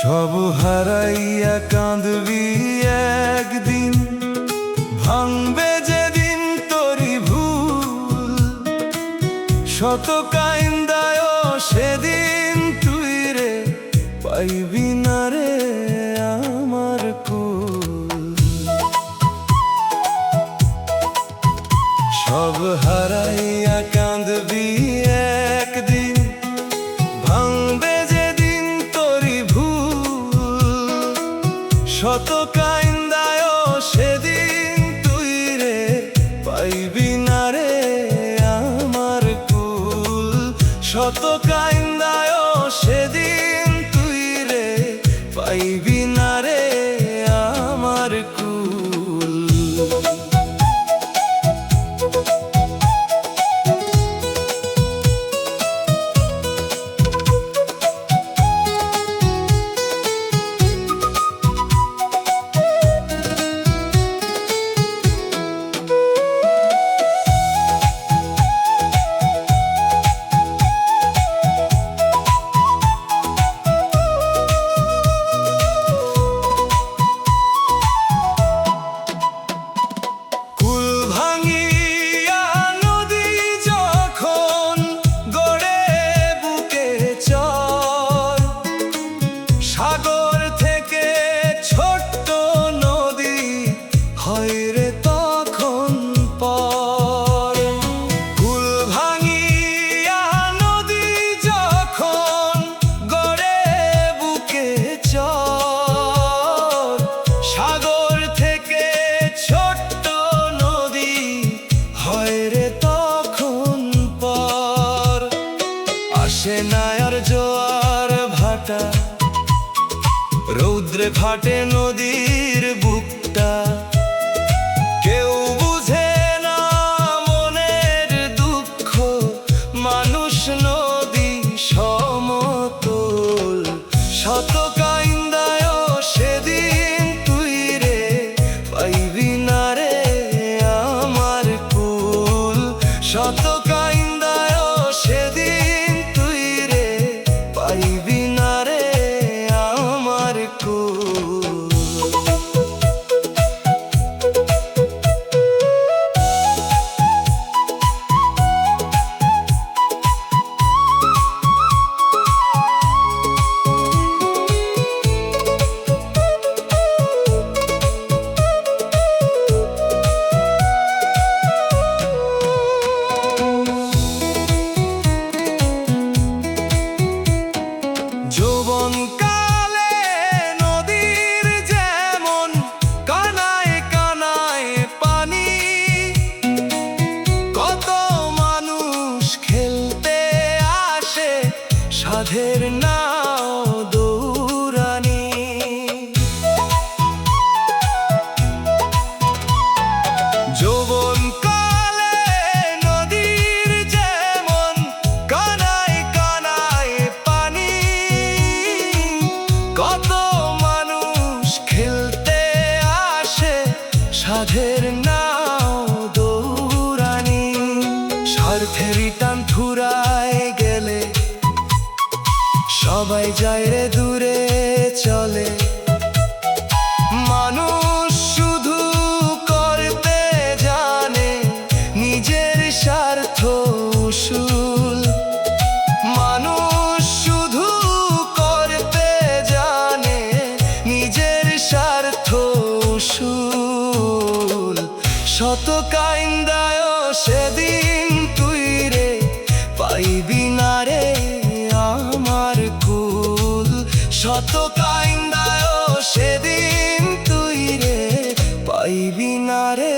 সব হারাইয়া কাঁদবি একদিন, ভাঙবে যেদিন তোরি ভুল। শত কাইন্দায় সেদিন তুই রে পাইবি না রে আমার কুল। সব হারাইয়া কাঁদবি একদিন, ভাঙবে যেদিন তোরি ভুল। শত কাইন্দায় সেদিন তুই রে পাইবি না রে আমার কুল। শত কাইন্দায় সেদিন তুই রে পাইবি না রে আমার কুল। আসে না আর জোয়ার ভাটা, রৌদ্রে ফাটে নদীর বুকটা। কেউ বুঝে না মনের দুঃখ, মানুষ নদী সমতল। শত কাইন্দায় সেদিন তুই রে পাইবি না রে আমার কুল। শত কাইন্দায় সেদিন তুই রে পাইবি না রে আমার কুল। যৌবনকালে নদীর যেমন কানায় কানায় পানি, কত মানুষ খেলতে আসে সাধের নাও দৌড়ানি। যৌবনকালে নদীর যেমন কানায় কানায় পানি, কত মানুষ খেলতে আসে সাধের নাও দৌড়ানি। স্বার্থের টান ফুরায় গেলে সবাই যায় রে দূরে চলে। মানুষ শুধু করতে জানে নিজের স্বার্থ উসুল। মানুষ শুধু করতে জানে নিজের স্বার্থ উসুল। শত কাইন্দায় সেদিন তুই রে পাইবি না রে আমার কুল। শত কাইন্দায় সেদিন তুই রে পাইবি না রে